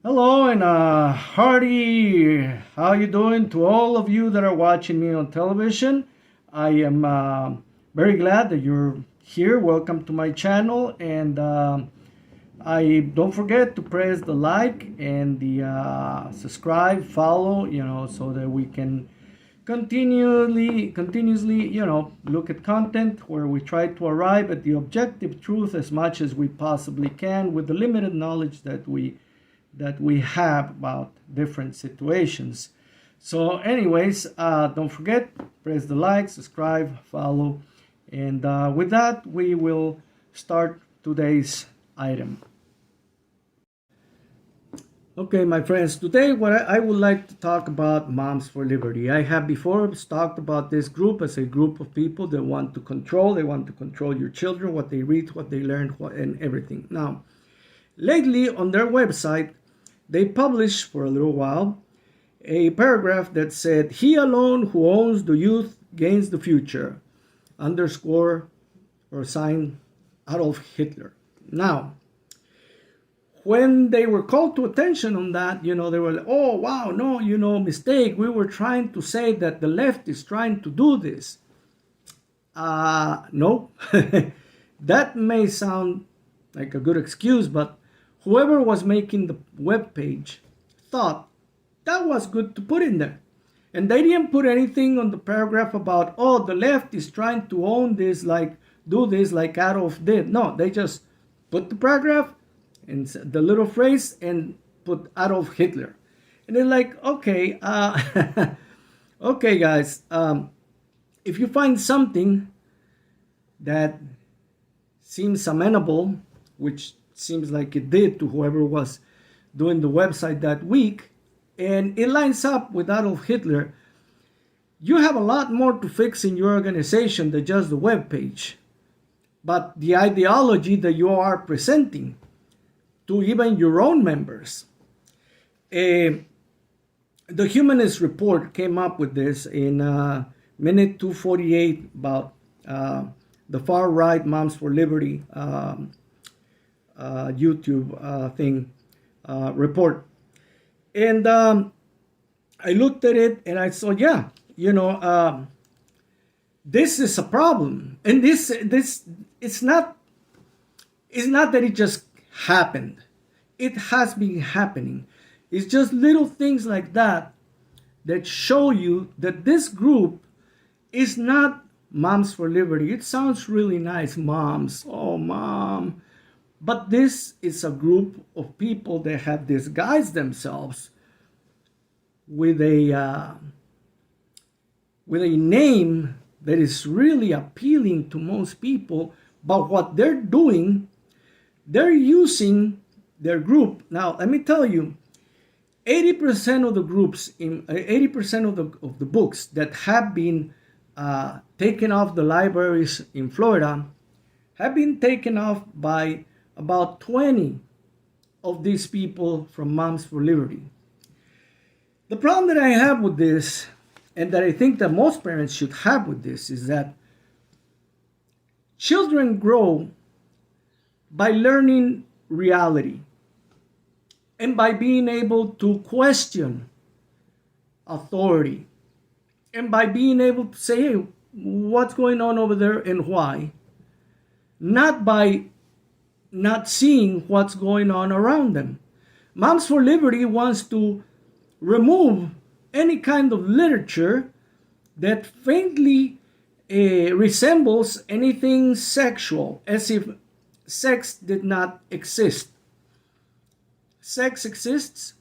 Hello and hearty, how you doing to all of you that are watching me on television. I am very glad that you're here. Welcome to my channel, and I don't forget to press the like and the subscribe, follow, so that we can continuously, look at content where we try to arrive at the objective truth as much as we possibly can with the limited knowledge that we have about different situations. So anyways, don't forget, press the like, subscribe, follow, and with that we will start today's item. Okay, my friends, today I would like to talk about Moms for Liberty. I have before talked about this group as a group of people that want to control. They want to control your children, what they read, what they learn, and everything. Now, lately on their website, they published for a little while a paragraph that said, "He alone who owns the youth gains the future," underscore or sign Adolf Hitler. Now, when they were called to attention on that, they were like, "Oh, wow, no, mistake. We were trying to say that the left is trying to do this." No, that may sound like a good excuse, but whoever was making the web page thought that was good to put in there. And they didn't put anything on the paragraph about, oh, the left is trying to own this, like do this like Adolf did. No, they just put the paragraph and the little phrase and put Adolf Hitler. And they're like, okay, okay, guys, if you find something that seems amenable, which seems like it did to whoever was doing the website that week, and it lines up with Adolf Hitler, you have a lot more to fix in your organization than just the web page, but the ideology that you are presenting to even your own members. The Humanist Report came up with this in minute 248 about the far right Moms for Liberty YouTube thing report, and I looked at it and I saw, yeah, this is a problem, and this it's not that it just happened. It has been happening. It's just little things like that that show you that this group is not Moms for Liberty. It sounds really nice, moms. Oh, mom. But this is a group of people that have disguised themselves with a name that is really appealing to most people. But what they're doing, they're using their group. Now, let me tell you, 80% of the groups, 80% of the books that have been taken off the libraries in Florida have been taken off by about 20 of these people from Moms for Liberty. The problem that I have with this, and that I think that most parents should have with this, is that children grow by learning reality and by being able to question authority and by being able to say, hey, what's going on over there and why? Not by not seeing what's going on around them. Moms for Liberty wants to remove any kind of literature that faintly resembles anything sexual, as if sex did not exist. Sex exists,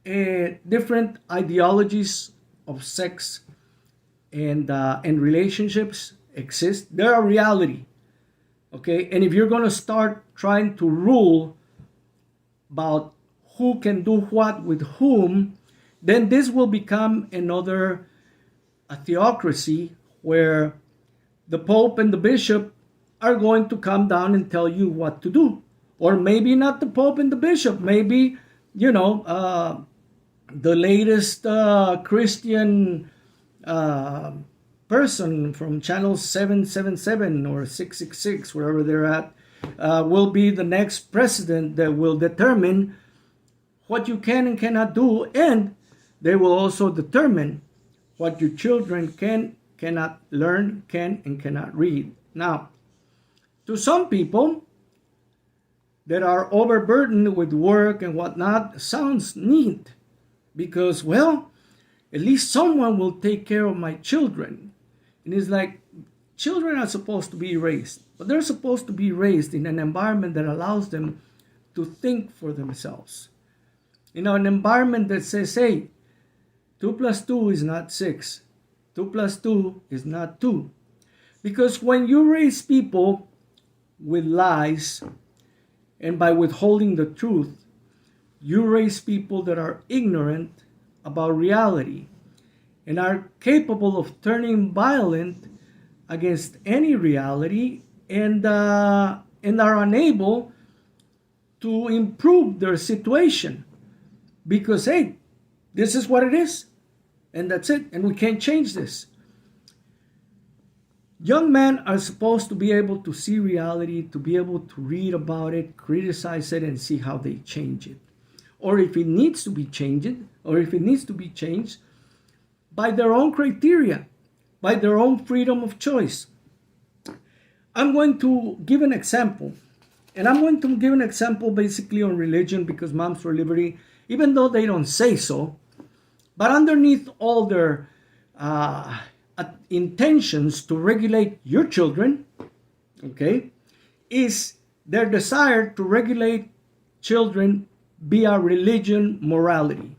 different ideologies of sex and relationships exist. They're a reality. Okay, and if you're going to start trying to rule about who can do what with whom, then this will become another theocracy where the Pope and the Bishop are going to come down and tell you what to do. Or maybe not the Pope and the Bishop, maybe, the latest Christian person from channel 777 or 666, wherever they're at, will be the next president that will determine what you can and cannot do, and they will also determine what your children cannot learn, can and cannot read. Now, to some people that are overburdened with work and whatnot, sounds neat because, well, at least someone will take care of my children. And it's like, children are supposed to be raised, but they're supposed to be raised in an environment that allows them to think for themselves. An environment that says, hey, 2 plus 2 is not 6. 2 plus 2 is not 2. Because when you raise people with lies and by withholding the truth, you raise people that are ignorant about reality and are capable of turning violent against any reality and are unable to improve their situation because, hey, this is what it is and that's it, and we can't change this. Young men are supposed to be able to see reality, to be able to read about it, criticize it, and see how they change it. Or if it needs to be changed, by their own criteria, by their own freedom of choice. I'm going to give an example. And I'm going to give an example basically on religion because Moms for Liberty, even though they don't say so, but underneath all their intentions to regulate your children, okay, is their desire to regulate children via religion, morality,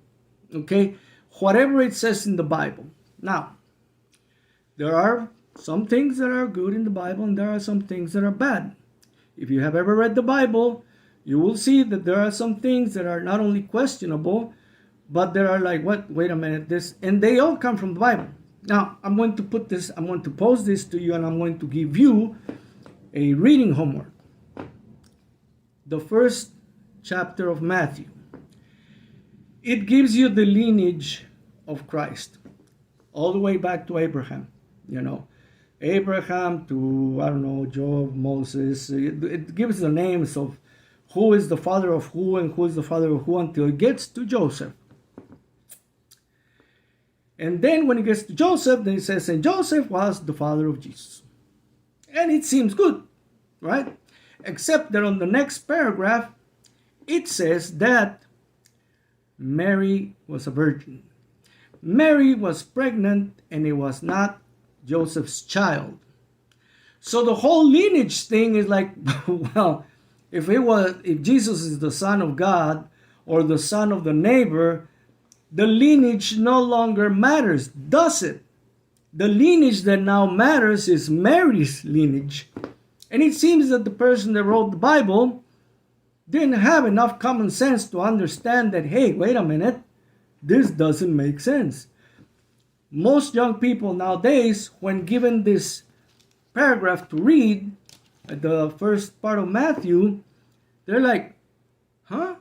okay, whatever it says in the Bible. Now, there are some things that are good in the Bible and there are some things that are bad. If you have ever read the Bible, you will see that there are some things that are not only questionable, but there are like, what? Wait a minute, this, and they all come from the Bible. Now, I'm going to pose this to you, and I'm going to give you a reading homework. The first chapter of Matthew. It gives you the lineage of Christ, all the way back to Abraham, Abraham to, Job, Moses. It gives the names of who is the father of who and who is the father of who until it gets to Joseph. And then when it gets to Joseph, then it says, and Joseph was the father of Jesus. And it seems good, right? Except that on the next paragraph, it says that Mary was a virgin. Mary was pregnant and it was not Joseph's child. So the whole lineage thing is like, well, if Jesus is the son of God or the son of the neighbor, the lineage no longer matters, does it? The lineage that now matters is Mary's lineage. And it seems that the person that wrote the Bible didn't have enough common sense to understand that, hey, wait a minute, this doesn't make sense. Most young people nowadays, when given this paragraph to read, the first part of Matthew, they're like, huh?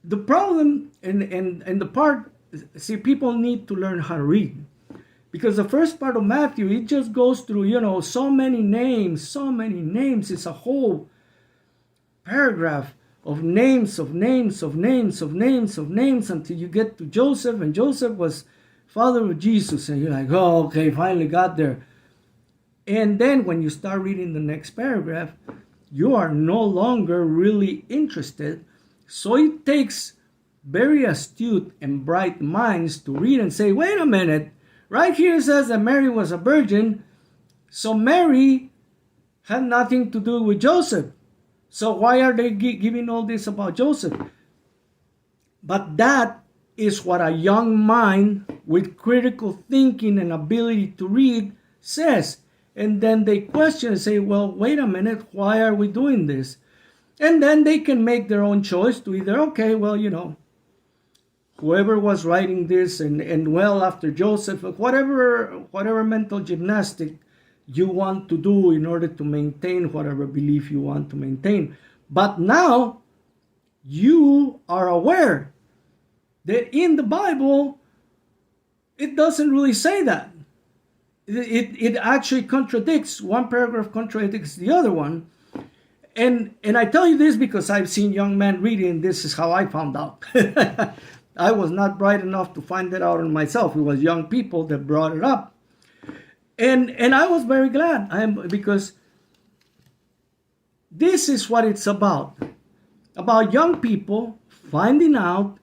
The problem and the part, see, people need to learn how to read. Because the first part of Matthew, it just goes through, so many names. It's a whole paragraph of names until you get to Joseph, and Joseph was father of Jesus, and you're like, oh, okay, finally got there. And then when you start reading the next paragraph, you are no longer really interested. So it takes very astute and bright minds to read and say, wait a minute, right here it says that Mary was a virgin, so Mary had nothing to do with Joseph. So why are they giving all this about Joseph? But that is what a young mind with critical thinking and ability to read says. And then they question and say, well, wait a minute, why are we doing this? And then they can make their own choice to either, okay, well, whoever was writing this and well after Joseph, whatever mental gymnastic you want to do in order to maintain whatever belief you want to maintain. But now you are aware that in the Bible, it doesn't really say that. It actually contradicts, one paragraph contradicts the other one. And I tell you this because I've seen young men reading. This is how I found out. I was not bright enough to find it out on myself. It was young people that brought it up, and I was very glad. Because this is what it's about young people finding out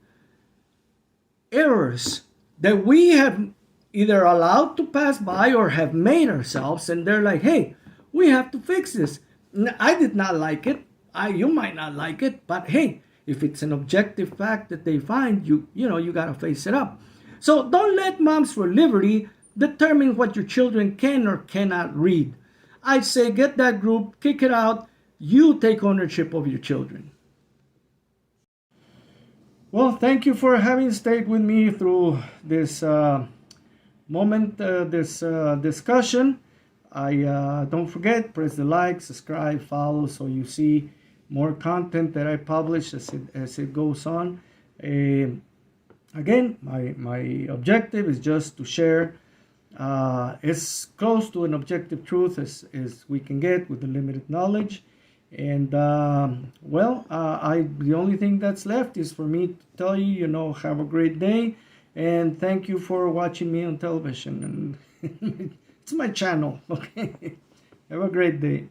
errors that we have either allowed to pass by or have made ourselves, and they're like, hey, we have to fix this. I did not like it. You might not like it, but hey, if it's an objective fact that they find, you got to face it up. So don't let Moms for Liberty determine what your children can or cannot read. I say get that group, kick it out. You take ownership of your children. Well, thank you for having stayed with me through this discussion. Don't forget, press the like, subscribe, follow, so you see more content that I publish as it goes on. Again, my objective is just to share as close to an objective truth as we can get with the limited knowledge. And the only thing that's left is for me to tell you, have a great day, and thank you for watching me on television. And it's my channel. Okay, have a great day.